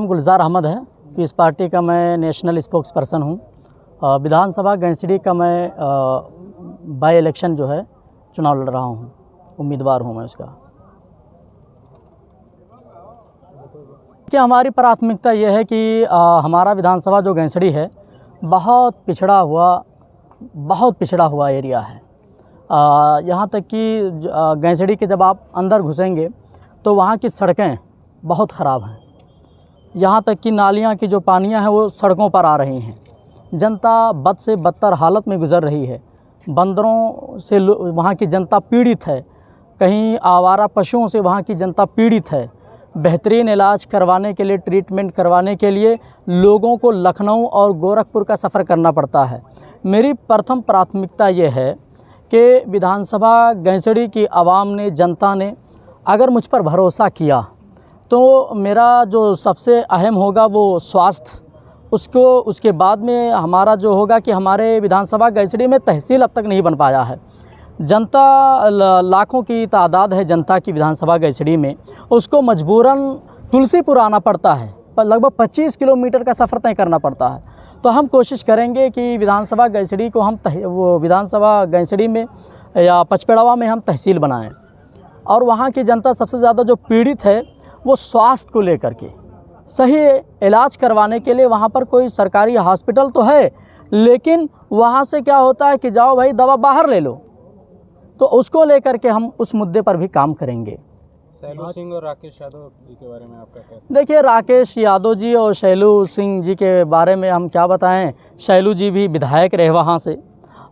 गुलजार अहमद है। Piece party का मैं नेशनल स्पोक्स पर्सन हूँ। विधानसभा गैंसडी का मैं बाई इलेक्शन जो है चुनाव लड़ रहा हूँ, उम्मीदवार हूँ मैं उसका। कि हमारी प्राथमिकता ये है कि हमारा विधानसभा जो गैंसडी है बहुत पिछड़ा हुआ एरिया है। यहाँ तक कि गैंसडी के जब आप अंदर घुसेंगे तो वहाँ की सड़कें बहुत ख़राब हैं। यहाँ तक कि नालियाँ की जो पानियाँ हैं वो सड़कों पर आ रही हैं। जनता बद से बदतर हालत में गुज़र रही है। बंदरों से वहाँ की जनता पीड़ित है। कहीं आवारा पशुओं से वहाँ की जनता पीड़ित है। बेहतरीन इलाज करवाने के लिए, ट्रीटमेंट करवाने के लिए लोगों को लखनऊ और गोरखपुर का सफ़र करना पड़ता है। मेरी प्रथम प्राथमिकता ये है कि विधानसभा गैंसडी की आवाम ने, जनता ने अगर मुझ पर भरोसा किया तो मेरा जो सबसे अहम होगा वो स्वास्थ्य, उसके बाद में हमारा जो होगा कि हमारे विधानसभा गैंसडी में तहसील अब तक नहीं बन पाया है। जनता लाखों की तादाद है जनता की विधानसभा गैंसडी में, उसको मजबूरन तुलसीपुर आना पड़ता है, लगभग 25 किलोमीटर का सफ़र तय करना पड़ता है। तो हम कोशिश करेंगे कि विधानसभा गैंसडी को हम विधानसभा गैंसडी में या पचपेड़वा में हम तहसील बनाएं। और वहाँ की जनता सबसे ज़्यादा जो पीड़ित है वो स्वास्थ्य को लेकर के, सही इलाज करवाने के लिए वहाँ पर कोई सरकारी हॉस्पिटल तो है, लेकिन वहाँ से क्या होता है कि जाओ भाई दवा बाहर ले लो। तो उसको लेकर के हम उस मुद्दे पर भी काम करेंगे। शैलू सिंह और राकेश यादव जी के बारे में आप क्या कहते हैं? देखिए, राकेश यादव जी और शैलू सिंह जी के बारे में हम क्या बताएं। शैलू जी भी विधायक रहे वहाँ से,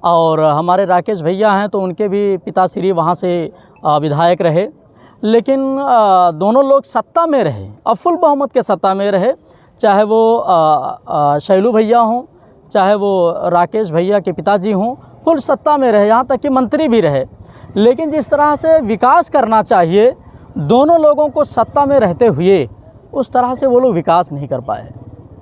और हमारे राकेश भैया हैं तो उनके भी पिताश्री वहाँ से विधायक रहे। लेकिन दोनों लोग सत्ता में रहे और फुल बहुमत के सत्ता में रहे, चाहे वो शैलू भैया हों, चाहे वो राकेश भैया के पिताजी हों, फुल सत्ता में रहे, यहाँ तक कि मंत्री भी रहे। लेकिन जिस तरह से विकास करना चाहिए दोनों लोगों को सत्ता में रहते हुए, उस तरह से वो लोग विकास नहीं कर पाए।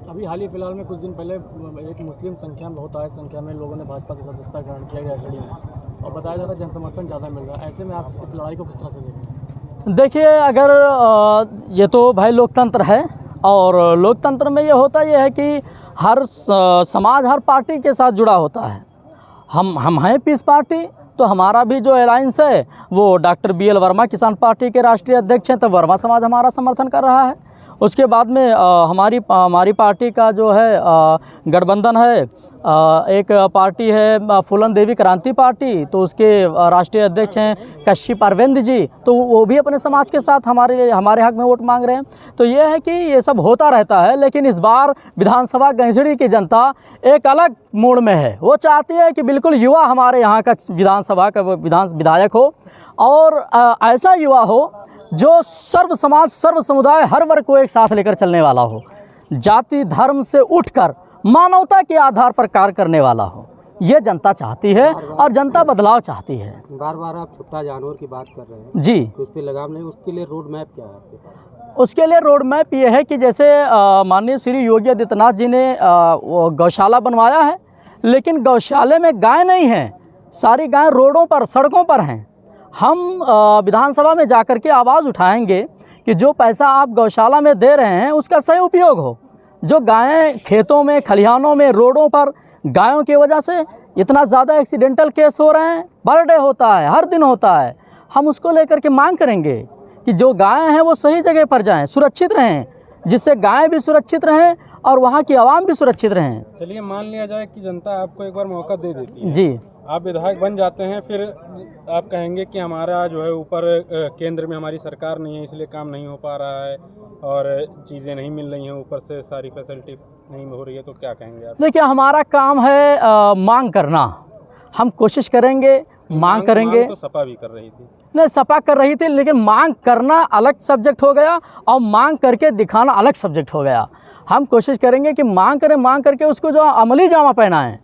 अभी हाल ही फिलहाल में कुछ दिन पहले एक मुस्लिम संख्या में, बहुत आय संख्या में लोगों ने भाजपा से सदस्यता ग्रहण किया गैंसडी में, और बताया जा रहा है जनसमर्थन ज़्यादा मिल रहा है। ऐसे में आप इस लड़ाई को किस तरह से देखते हैं? देखिए, अगर ये तो भाई लोकतंत्र है, और लोकतंत्र में ये होता ये है कि हर समाज हर पार्टी के साथ जुड़ा होता है। हम हैं पीस पार्टी, तो हमारा भी जो अलायंस है वो डॉक्टर BL वर्मा किसान पार्टी के राष्ट्रीय अध्यक्ष हैं, तो वर्मा समाज हमारा समर्थन कर रहा है। उसके बाद में हमारी पार्टी का जो है गठबंधन है, एक पार्टी है फूलन देवी क्रांति पार्टी, तो उसके राष्ट्रीय अध्यक्ष हैं कश्यप अरविंद जी, तो वो भी अपने समाज के साथ हमारे हक में वोट मांग रहे हैं। तो ये है कि ये सब होता रहता है। लेकिन इस बार विधानसभा गैंसडी की जनता एक अलग मूड में है। वो चाहती है कि बिल्कुल युवा हमारे यहाँ का विधानसभा का विधायक हो, और ऐसा युवा हो जो सर्व समाज, सर्व समुदाय, हर वर्ग को एक साथ लेकर चलने वाला हो, जाति धर्म से उठकर मानवता के आधार पर कार्य करने वाला हो। ये जनता चाहती है और जनता बदलाव चाहती है। बार बार आप छुट्टा जानवर की बात कर रहे हैं जी, तो उस पर लगाम नहीं, उसके लिए रोड मैप क्या है आपके पास? उसके लिए रोड मैप ये है कि जैसे माननीय श्री योगी आदित्यनाथ जी ने गौशाला बनवाया है, लेकिन गौशाले में गाय नहीं है, सारी गाय रोडों पर, सड़कों पर हैं। हम विधानसभा में जाकर के आवाज़ उठाएंगे कि जो पैसा आप गौशाला में दे रहे हैं उसका सही उपयोग हो। जो गायें खेतों में, खलिहानों में, रोडों पर, गायों की वजह से इतना ज़्यादा एक्सीडेंटल केस हो रहे हैं, पर डे होता है, हर दिन होता है। हम उसको लेकर के मांग करेंगे कि जो गायें हैं वो सही जगह पर जाएं, सुरक्षित रहें, जिससे गायें भी सुरक्षित रहें और वहाँ की आवाम भी सुरक्षित रहें। चलिए, मान लिया जाए कि जनता आपको एक बार मौका दे देती है, जी, आप विधायक बन जाते हैं, फिर आप कहेंगे कि हमारा जो है ऊपर केंद्र में हमारी सरकार नहीं है, इसलिए काम नहीं हो पा रहा है और चीज़ें नहीं मिल रही हैं, ऊपर से सारी फैसिलिटी नहीं हो रही है, तो क्या कहेंगे आप? देखिए, हमारा काम है मांग करना। हम कोशिश करेंगे, मांग करेंगे। तो सपा भी कर रही थी। नहीं, सपा कर रही थी, लेकिन मांग करना अलग सब्जेक्ट हो गया और मांग करके दिखाना अलग सब्जेक्ट हो गया। हम कोशिश करेंगे कि मांग करके उसको जो अमली जामा पहनाएं,